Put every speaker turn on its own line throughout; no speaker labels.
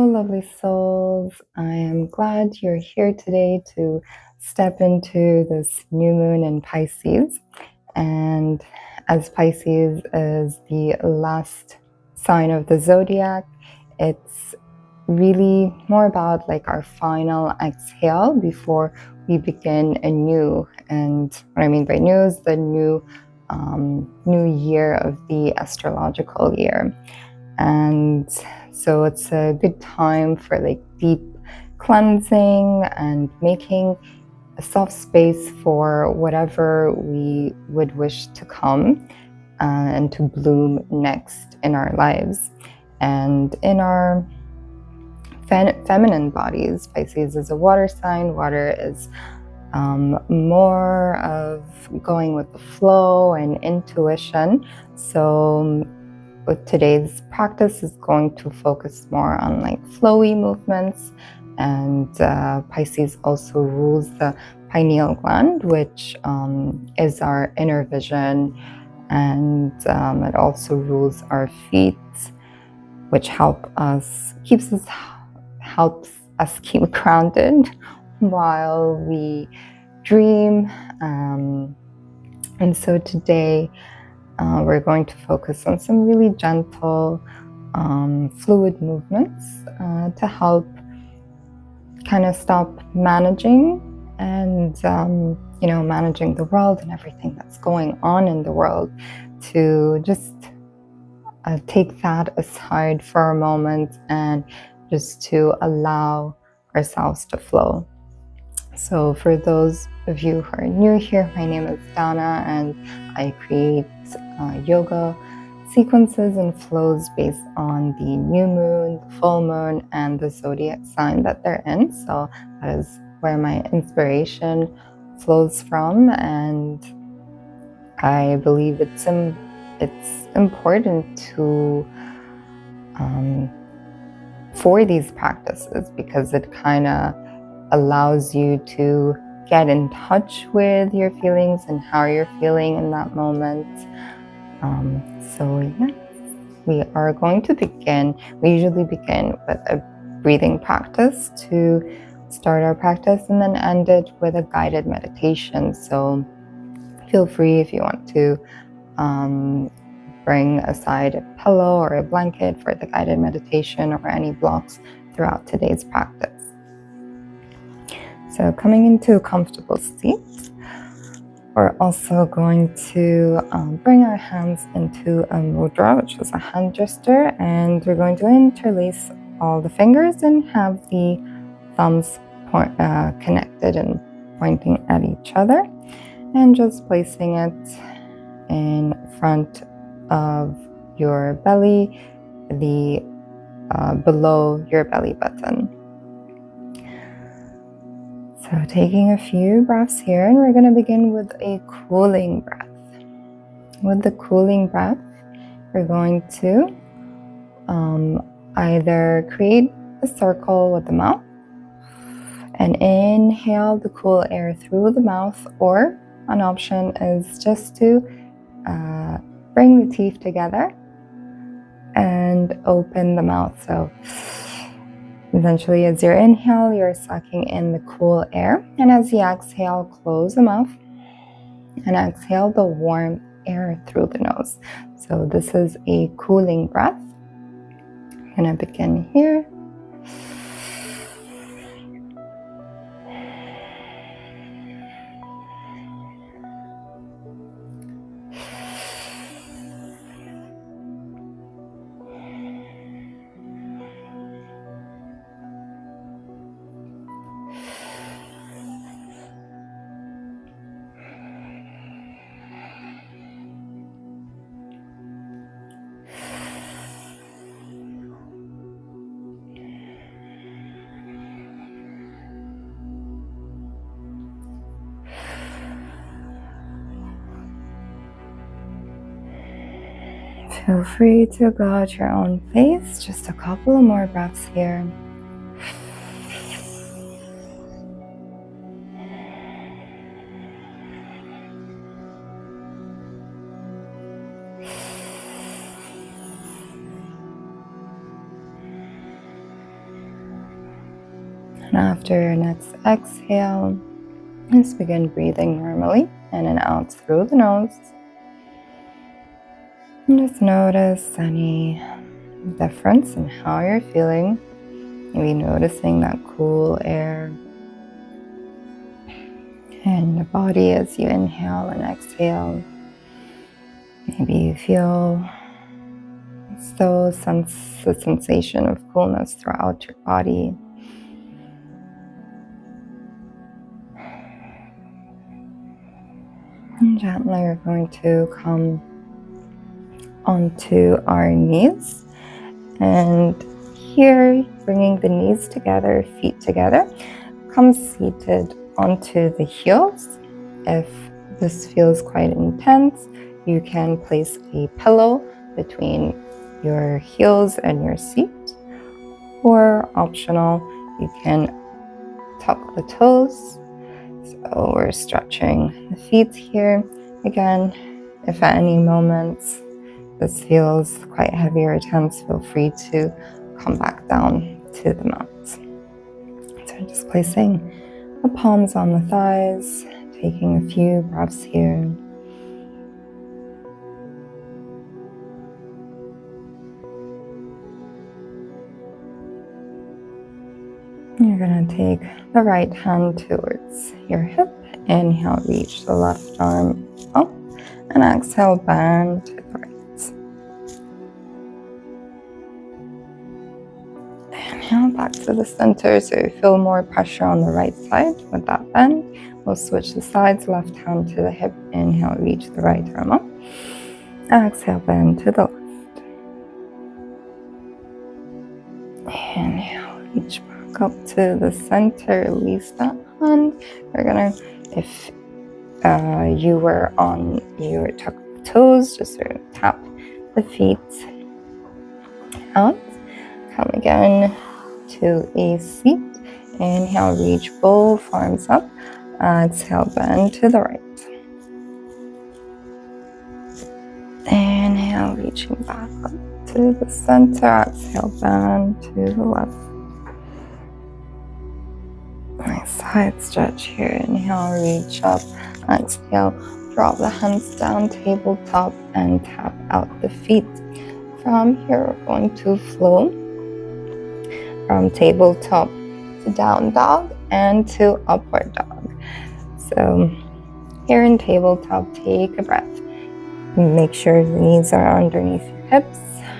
Hello, lovely souls. I am glad you're here today to step into this new moon in Pisces. And as Pisces is the last sign of the zodiac, it's really more about like our final exhale before we begin anew. And what I mean by new is the new year of the astrological year. And so it's a good time for like deep cleansing and making a soft space for whatever we would wish to come and to bloom next in our lives. And in our feminine bodies, Pisces is a water sign. Water is more of going with the flow and intuition. So with today's practice is going to focus more on like flowy movements, and Pisces also rules the pineal gland, which is our inner vision, and it also rules our feet, which helps us keep grounded while we dream. And so today we're going to focus on some really gentle, fluid movements to help kind of stop managing and, managing the world and everything that's going on in the world, to just take that aside for a moment and just to allow ourselves to flow. So for those of you who are new here, my name is Dana, and I create yoga sequences and flows based on the new moon, the full moon, and the zodiac sign that they're in. So that is where my inspiration flows from, and I believe it's important to for these practices, because it kind of allows you to get in touch with your feelings and how you're feeling in that moment. So yes, we are going to begin. We usually begin with a breathing practice to start our practice, and then end it with a guided meditation. So feel free, if you want to, bring aside a pillow or a blanket for the guided meditation, or any blocks throughout today's practice. So coming into a comfortable seat, we're also going to bring our hands into a mudra, which is a hand gesture, and we're going to interlace all the fingers and have the thumbs connected and pointing at each other, and just placing it in front of your belly, below your belly button. So taking a few breaths here, and we're going to begin with a cooling breath. With the cooling breath, we're going to either create a circle with the mouth and inhale the cool air through the mouth, or an option is just to bring the teeth together and open the mouth. So essentially, as you inhale, you're sucking in the cool air, and as you exhale, close the mouth and exhale the warm air through the nose. So this is a cooling breath. I'm going to begin here. Feel free to go at your own pace. Just a couple of more breaths here. And after your next exhale, let's begin breathing normally in and out through the nose. And just notice any difference in how you're feeling. Maybe noticing that cool air in the body as you inhale and exhale. Maybe you feel still sense the sensation of coolness throughout your body. And gently we're going to come onto our knees. And here, bringing the knees together, feet together, come seated onto the heels. If this feels quite intense, you can place a pillow between your heels and your seat. Or optional, you can tuck the toes. So we're stretching the feet here. Again, if at any moments this feels quite heavy or tense, feel free to come back down to the mat. So just placing the palms on the thighs, taking a few breaths here. You're going to take the right hand towards your hip. Inhale, reach the left arm up, and exhale, bend to the right. Inhale back to the center, so you feel more pressure on the right side with that bend. We'll switch the sides, left hand to the hip. Inhale, reach the right arm up. Exhale, bend to the left. Inhale, reach back up to the center, release that hand. We're gonna, if you were on your tuck toes, just sort of tap the feet out. Come again to a seat. Inhale, reach both arms up. Exhale, bend to the right. Inhale, reaching back up to the center. Exhale, bend to the left. Nice side stretch here. Inhale, reach up. Exhale, drop the hands down, tabletop, and tap out the feet. From here, we're going to flow from tabletop to down dog and to upward dog. So here in tabletop, take a breath. Make sure the knees are underneath your hips,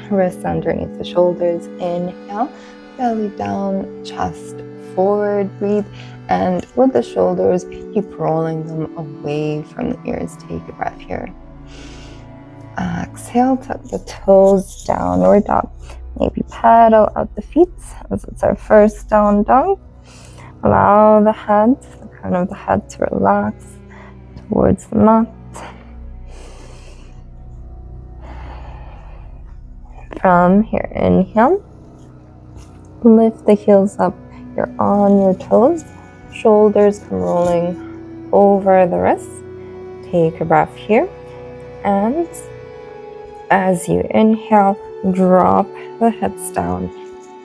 wrists underneath the shoulders. Inhale, belly down, chest forward, breathe. And with the shoulders, keep rolling them away from the ears. Take a breath here. Exhale, tuck the toes, downward dog. Maybe pedal out the feet as it's our first down dog. Allow the head, the crown of the head to relax towards the mat. From here, inhale. Lift the heels up. You're on your toes. Shoulders come rolling over the wrists. Take a breath here. And as you inhale, drop the hips down.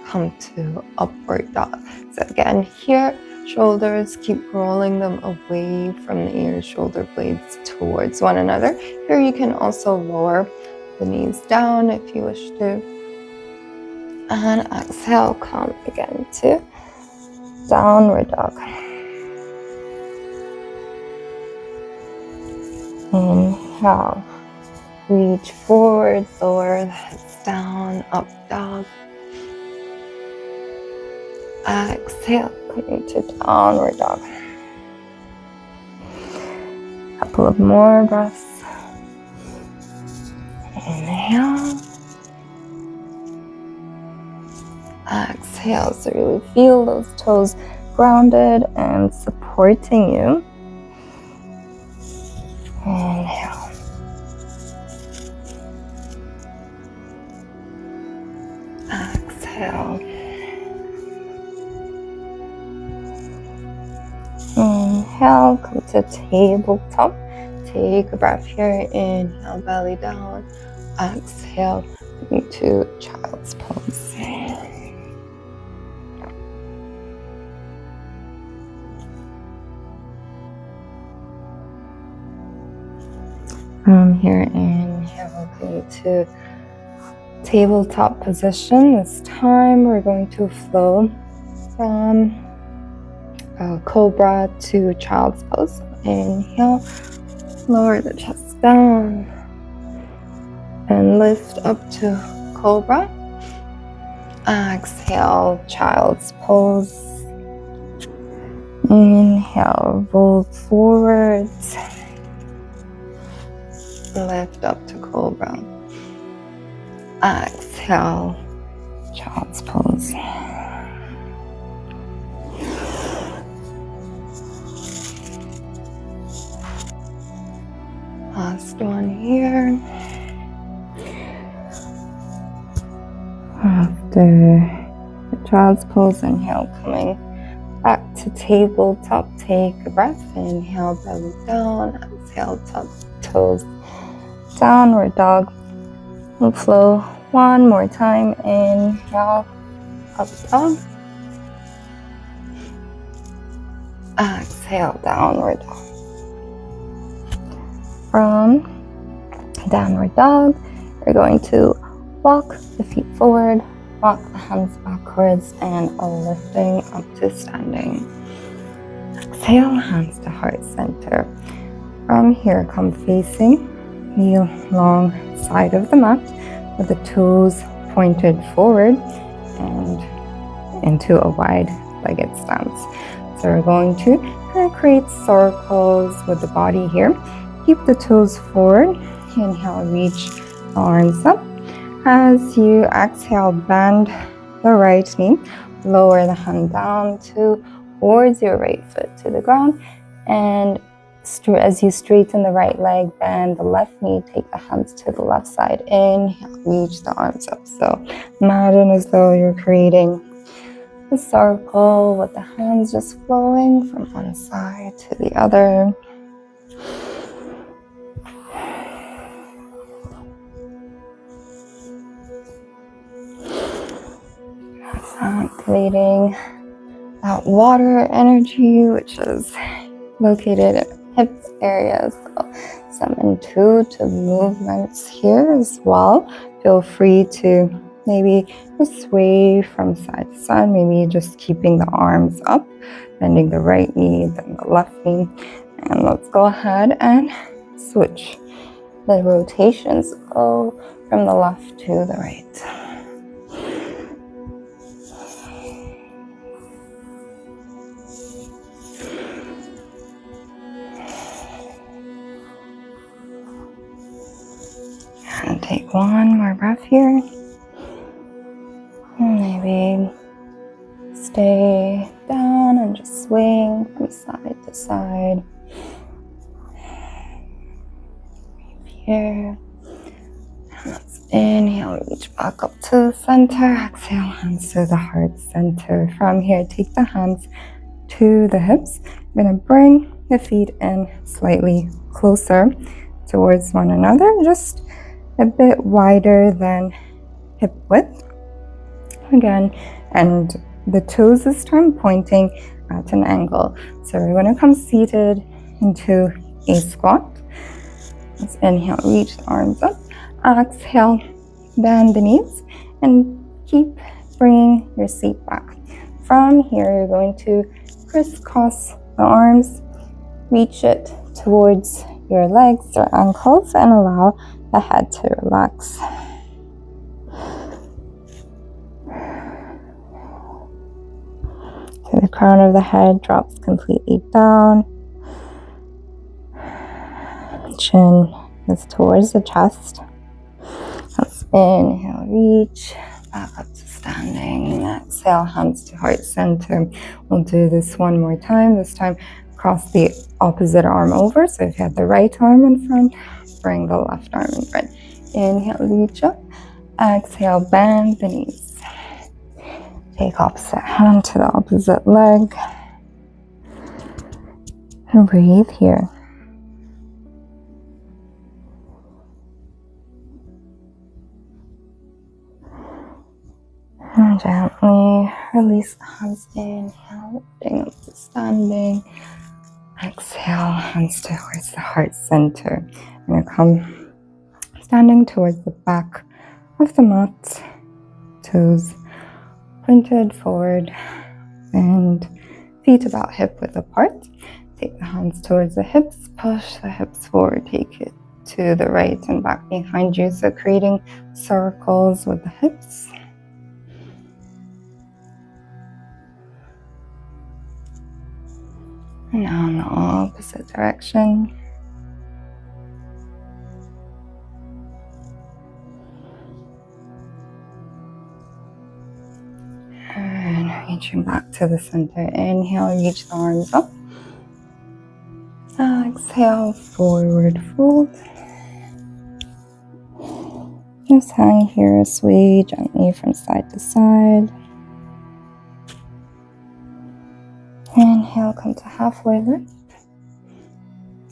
Come to upward dog. So again, here, shoulders, keep rolling them away from the ears, shoulder blades towards one another. Here you can also lower the knees down if you wish to. And exhale, come again to downward dog. Inhale, reach forward, lower the hips down, up dog. Exhale, coming to downward dog. Couple of more breaths. Inhale. Exhale, so really feel those toes grounded and supporting you. Inhale. Exhale. Inhale, come to tabletop. Take a breath here. Inhale, belly down. Exhale, to child's pose. From here, inhale, go to tabletop position. This time we're going to flow from cobra to child's pose. Inhale, lower the chest down and lift up to cobra. Exhale, child's pose. Inhale, roll forwards. Lift up to cobra. Exhale, child's pose. Last one here. After the child's pose, inhale, coming back to tabletop. Take a breath. Inhale, belly down. Exhale, top toes. Downward dog. We'll flow one more time. Inhale, up dog. Exhale, downward dog. From downward dog, we're going to walk the feet forward, walk the hands backwards, and lifting up to standing. Exhale, hands to heart center. From here, come facing the long side of the mat with the toes pointed forward and into a wide-legged stance. So we're going to kind of create circles with the body here. Keep the toes forward. Inhale, reach the arms up. As you exhale, bend the right knee. Lower the hand down towards your right foot to the ground. And as you straighten the right leg, bend the left knee. Take the hands to the left side. Inhale, reach the arms up. So imagine as though you're creating a circle with the hands just flowing from one side to the other. Activating that water energy, which is located in the hips area. So some intuitive movements here as well. Feel free to maybe just sway from side to side, maybe just keeping the arms up, bending the right knee, then the left knee. And let's go ahead and switch the rotations. Go from the left to the right. And take one more breath here. And maybe stay down and just swing from side to side. Here. And let's inhale, reach back up to the center. Exhale, hands to the heart center. From here, take the hands to the hips. I'm going to bring the feet in slightly closer towards one another, just a bit wider than hip width. Again, and the toes this time pointing at an angle. So we're going to come seated into a squat. Let's inhale, reach the arms up. Exhale, bend the knees and keep bringing your seat back. From here, you're going to crisscross the arms, reach it towards your legs or ankles and allow the head to relax. So the crown of the head drops completely down. Chin is towards the chest. Let's inhale, reach back up to standing. Exhale, hands to heart center. We'll do this one more time. This time, cross the opposite arm over. So if you have the right arm in front, bring the left arm in front. Inhale, reach up. Exhale, bend the knees. Take opposite hand to the opposite leg. And breathe here. And gently release the hands. Inhale, lifting up to standing. Exhale, hands towards the heart center. I'm going to come standing towards the back of the mat, toes pointed forward and feet about hip width apart. Take the hands towards the hips, push the hips forward, take it to the right and back behind you. So creating circles with the hips. And now in the opposite direction. And reaching back to the center. Inhale, reach the arms up. Exhale, forward fold. Just hang here, sway gently from side to side. Inhale, come to halfway lift.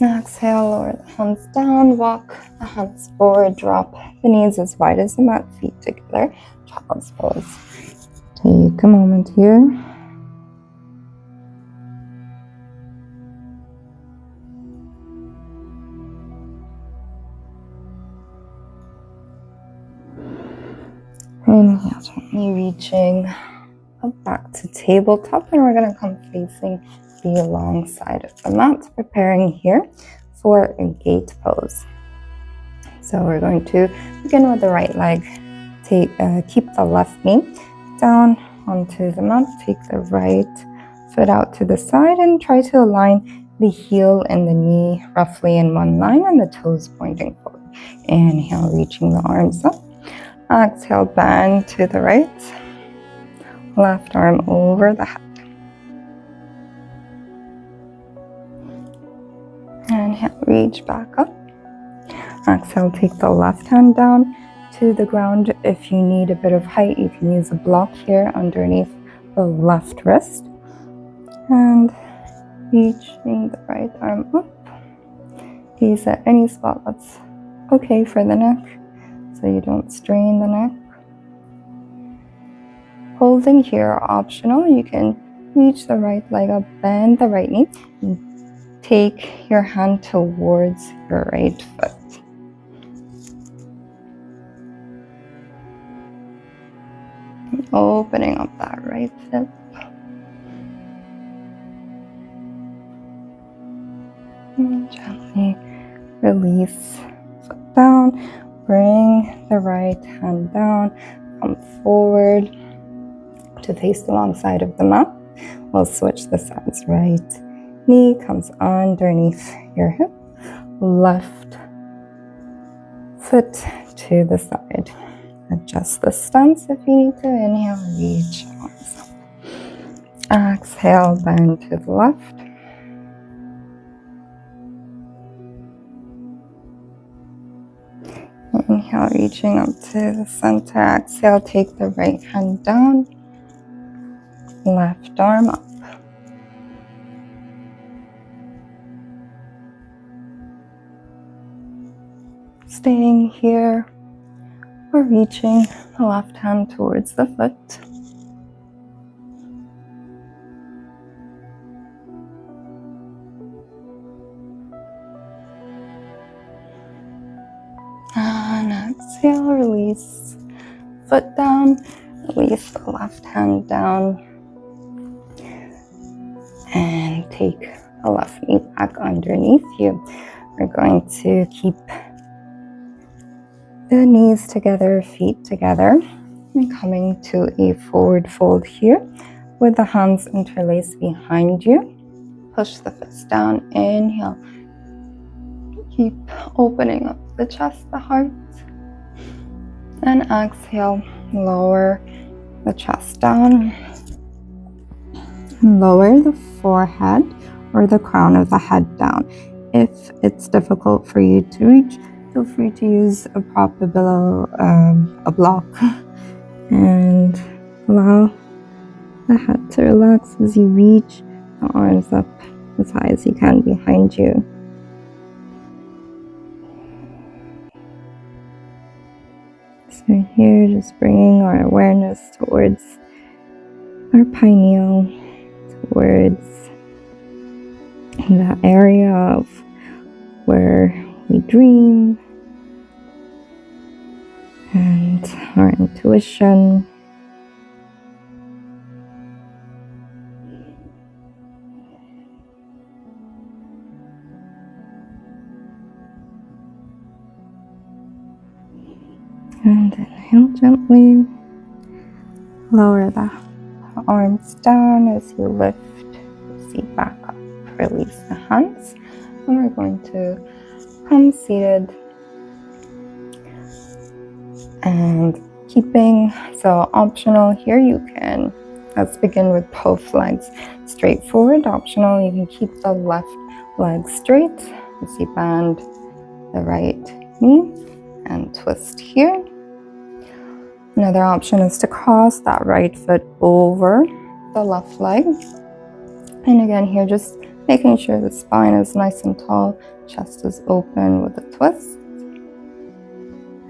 Exhale, lower the hands down, walk the hands forward, drop the knees as wide as the mat, feet together, child's pose. Take a moment here. Inhale, gently reaching up back to tabletop, and we're going to come facing the long side of the mat, preparing here for a gate pose. So we're going to begin with the right leg. Keep the left knee down onto the mat. Take the right foot out to the side and try to align the heel and the knee roughly in one line and the toes pointing forward. Inhale, reaching the arms up. Exhale, bend to the right. Left arm over the head. Inhale, reach back up. Exhale, take the left hand down to the ground. If you need a bit of height, you can use a block here underneath the left wrist. And reaching the right arm up. Gaze at any spot that's okay for the neck, so you don't strain the neck. Holding here optional. You can reach the right leg up, bend the right knee, and take your hand towards your right foot. And opening up that right hip. And gently release foot down. Bring the right hand down. Come forward to face the long side of the mat. We'll switch the sides. Right knee comes underneath your hip. Left foot to the side. Adjust the stance if you need to. Inhale, reach arms up. Exhale, bend to the left. Inhale, reaching up to the center. Exhale, take the right hand down. Left arm up. Staying here or reaching the left hand towards the foot. And exhale, release foot down, release the left hand down, and take the left knee back underneath you. We're going to keep the knees together, feet together, and coming to a forward fold here with the hands interlaced behind you. Push the fists down, inhale. Keep opening up the chest, the heart. And exhale, lower the chest down. Lower the forehead or the crown of the head down. If it's difficult for you to reach, feel free to use a prop, a pillow, a block, and allow the head to relax as you reach the arms up as high as you can behind you. So here, just bringing our awareness towards our pineal, towards in that area of where we dream and our intuition. And inhale gently. Lower the arms down as you lift your seat back up. Release the hands. And we're going to come seated and keeping, so optional here, you can, let's begin with both legs straight forward. Optional, you can keep the left leg straight as you bend the right knee and twist here. Another option is to cross that right foot over the left leg. And again here, just making sure the spine is nice and tall, chest is open with a twist.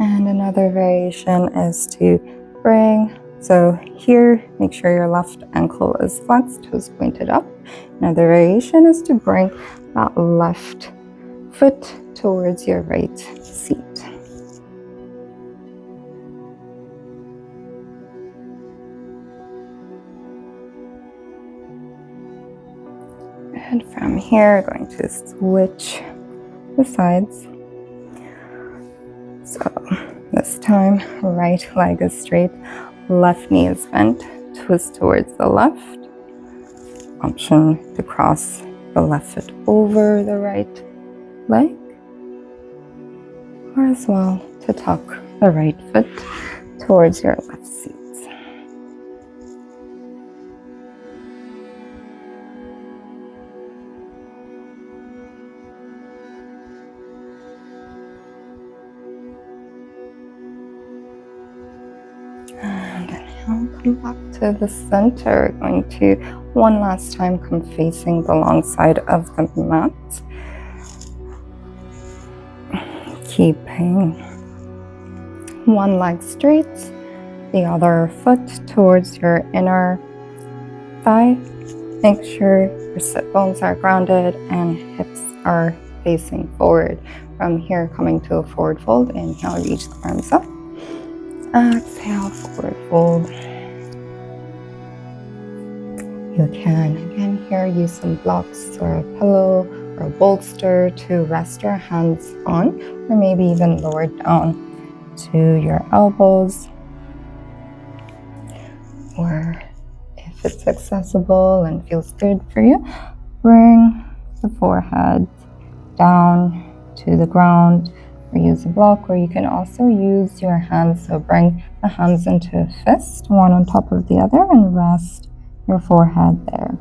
And another variation is to bring, so here, make sure your left ankle is flexed, toes pointed up. Another variation is to bring that left foot towards your right seat. And from here, we're going to switch the sides. So this time, right leg is straight, left knee is bent, twist towards the left. Option to cross the left foot over the right leg, or as well to tuck the right foot towards your left seat. And inhale, come back to the center. We're going to one last time come facing the long side of the mat. Keeping one leg straight, the other foot towards your inner thigh. Make sure your sit bones are grounded and hips are facing forward. From here, coming to a forward fold. Inhale, reach the arms up. Exhale, forward fold. You can, again here, use some blocks or a pillow or a bolster to rest your hands on, or maybe even lower down to your elbows. Or if it's accessible and feels good for you, bring the forehead down to the ground, or use a block, or you can also use your hands. So bring the hands into a fist, one on top of the other, and rest your forehead there.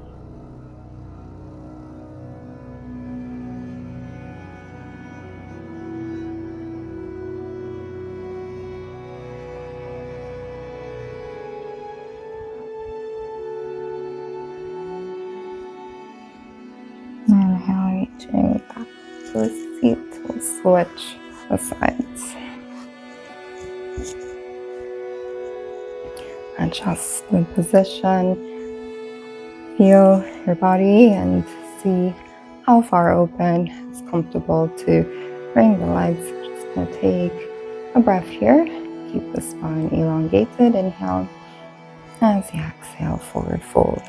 Inhale, reaching back to the seat. We'll switch the sides. Adjust the position. Feel your body and see how far open it's comfortable to bring the legs. Just going to take a breath here. Keep the spine elongated. Inhale. As you exhale, forward fold.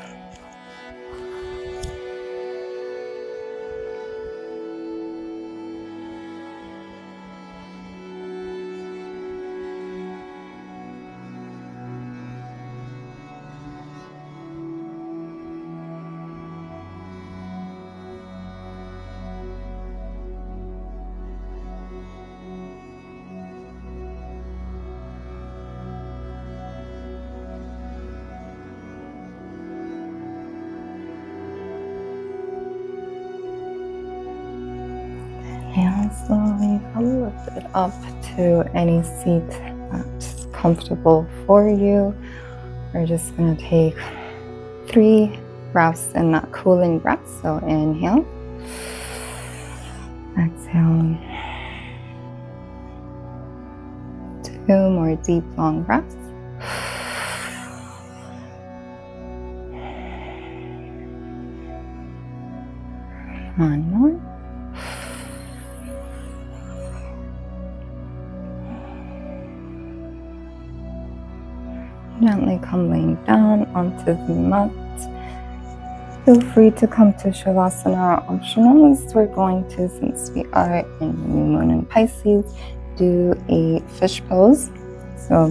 And slowly come lift it up to any seat that's comfortable for you. We're just going to take 3 breaths in that cooling breath. So inhale, exhale, 2 more deep, long breaths. One more. Gently come laying down onto the mat. Feel free to come to shavasana. Optional is we're going to, since we are in new moon in Pisces, do a fish pose. So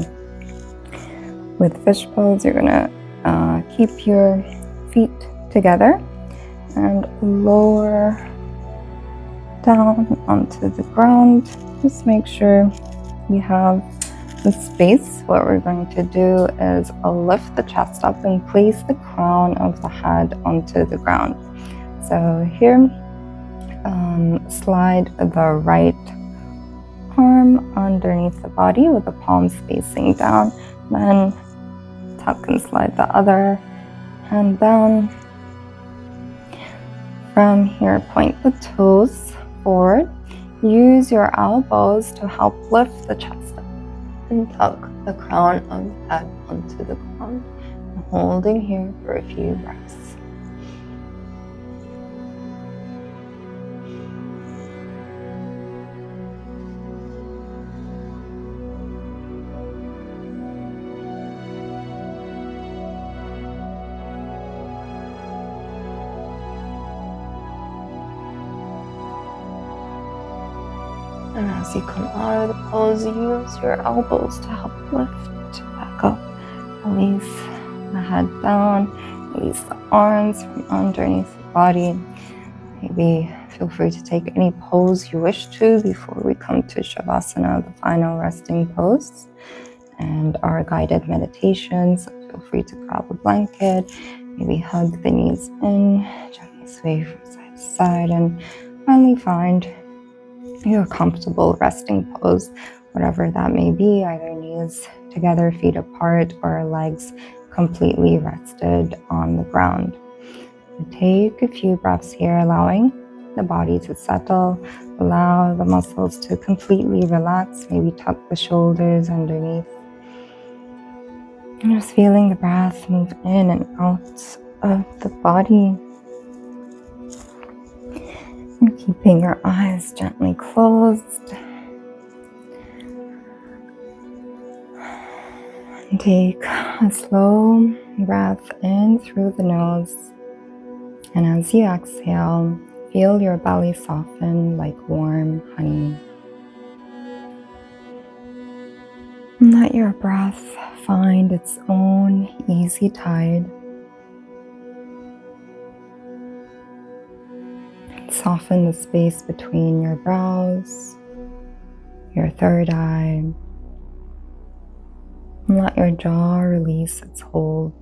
with fish pose, you're gonna keep your feet together and lower down onto the ground. Just make sure you have the space. What we're going to do is lift the chest up and place the crown of the head onto the ground. So here, slide the right arm underneath the body with the palms facing down. Then tuck and slide the other hand down. From here, point the toes forward. Use your elbows to help lift the chest up and tuck the crown of the head onto the ground. Holding here for a few breaths. And as you come out of the pose, use your elbows to help lift back up. Release the head down, release the arms from underneath the body. Maybe feel free to take any pose you wish to before we come to shavasana, the final resting pose, and our guided meditations. Feel free to grab a blanket, maybe hug the knees in, gently sway from side to side, and finally find your comfortable resting pose, whatever that may be, either knees together, feet apart, or legs completely rested on the ground. Take a few breaths here, allowing the body to settle, allow the muscles to completely relax, maybe tuck the shoulders underneath. And just feeling the breath move in and out of the body. And keeping your eyes gently closed. And take a slow breath in through the nose. And as you exhale, feel your belly soften like warm honey. And let your breath find its own easy tide. Soften the space between your brows, your third eye, and let your jaw release its hold.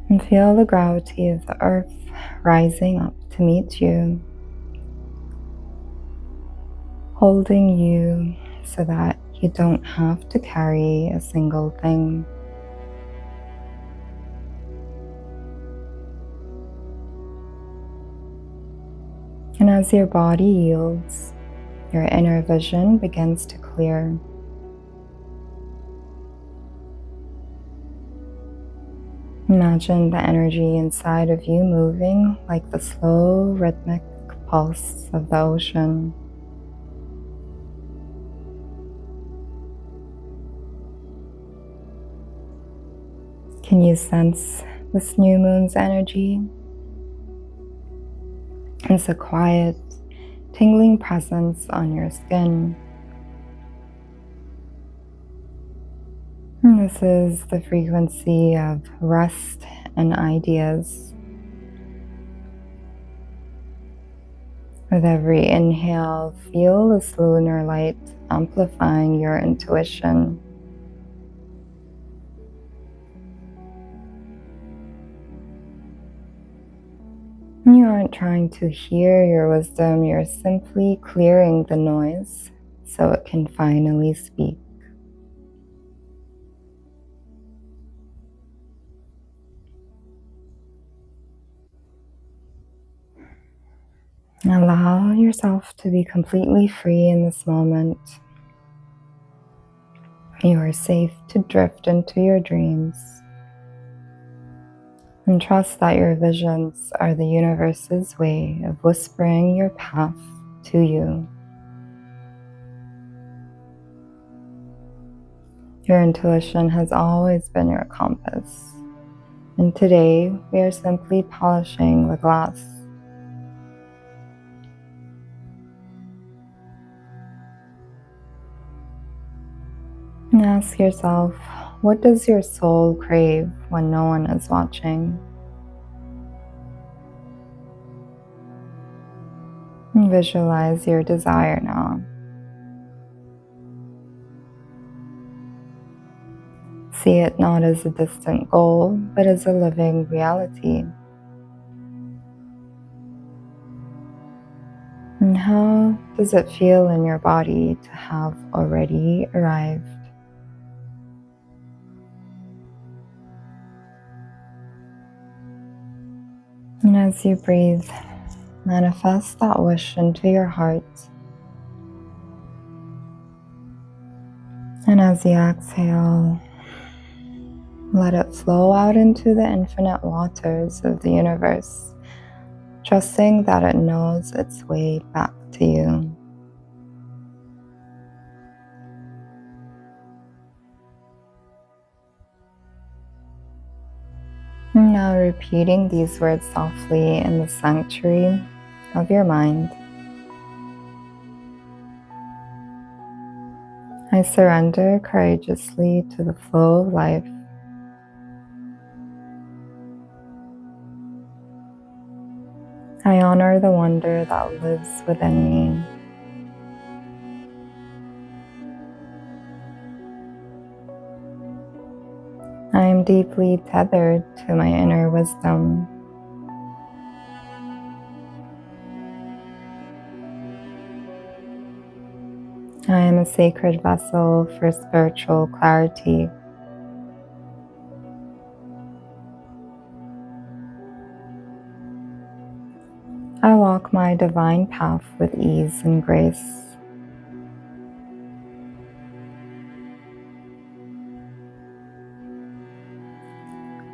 And feel the gravity of the earth rising up to meet you, holding you so that you don't have to carry a single thing. And as your body yields, your inner vision begins to clear. Imagine the energy inside of you moving like the slow, rhythmic pulse of the ocean. Can you sense this new moon's energy? It's a quiet, tingling presence on your skin. And this is the frequency of rest and ideas. With every inhale, feel this lunar light amplifying your intuition. You aren't trying to hear your wisdom, you're simply clearing the noise so it can finally speak. Allow yourself to be completely free in this moment. You are safe to drift into your dreams. And trust that your visions are the universe's way of whispering your path to you. Your intuition has always been your compass, and today we are simply polishing the glass. And ask yourself, what does your soul crave when no one is watching? And visualize your desire now. See it not as a distant goal, but as a living reality. And how does it feel in your body to have already arrived? And as you breathe, manifest that wish into your heart. And as you exhale, let it flow out into the infinite waters of the universe, trusting that it knows its way back to you. And now repeating these words softly in the sanctuary of your mind. I surrender courageously to the flow of life. I honor the wonder that lives within me. I am deeply tethered to my inner wisdom. I am a sacred vessel for spiritual clarity. I walk my divine path with ease and grace.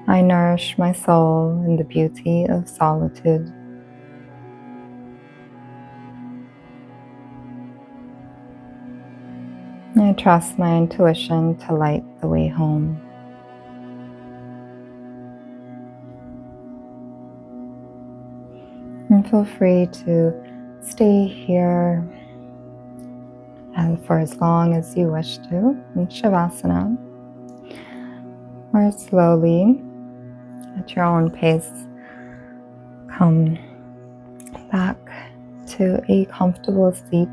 I nourish my soul in the beauty of solitude. I trust my intuition to light the way home. And feel free to stay here for as long as you wish to in shavasana, or slowly at your own pace come back to a comfortable seat.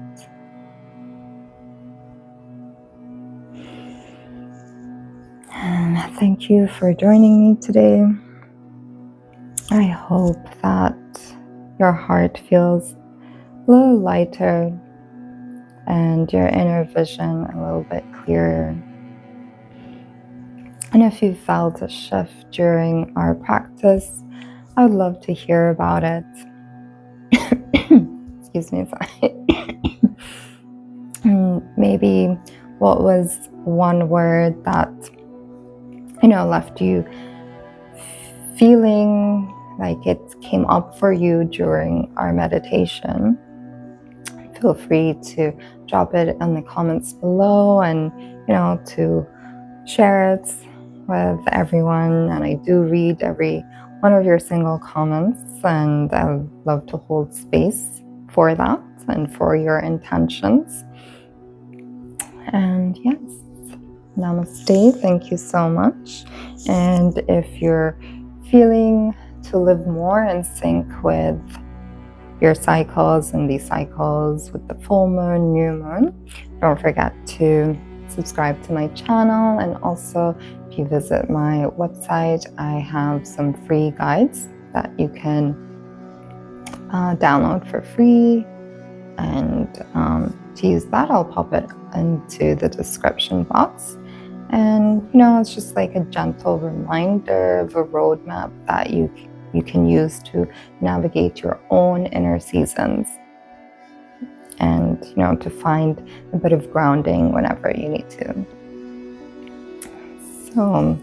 And thank you for joining me today. I hope that your heart feels a little lighter and your inner vision a little bit clearer. And if you felt a shift during our practice, I would love to hear about it. Excuse me, sorry. Maybe what was one word that left you feeling like it came up for you during our meditation. Feel free to drop it in the comments below and to share it with everyone. And I do read every one of your single comments, and I love to hold space for that and for your intentions. And yes, namaste. Thank you so much. And if you're feeling to live more in sync with your cycles and these cycles with the full moon, new moon, don't forget to subscribe to my channel. And also, if you visit my website, I have some free guides that you can download for free. And to use that, I'll pop it into the description box. And it's just like a gentle reminder of a roadmap that you can use to navigate your own inner seasons, and to find a bit of grounding whenever you need to. So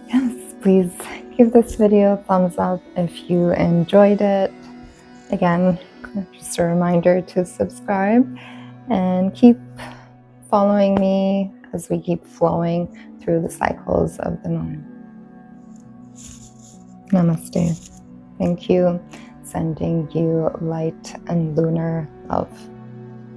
yes, please Give this video a thumbs up if you enjoyed it. Again, just a reminder to subscribe and keep following me as we keep flowing through the cycles of the moon. Namaste. Thank you. Sending you light and lunar love.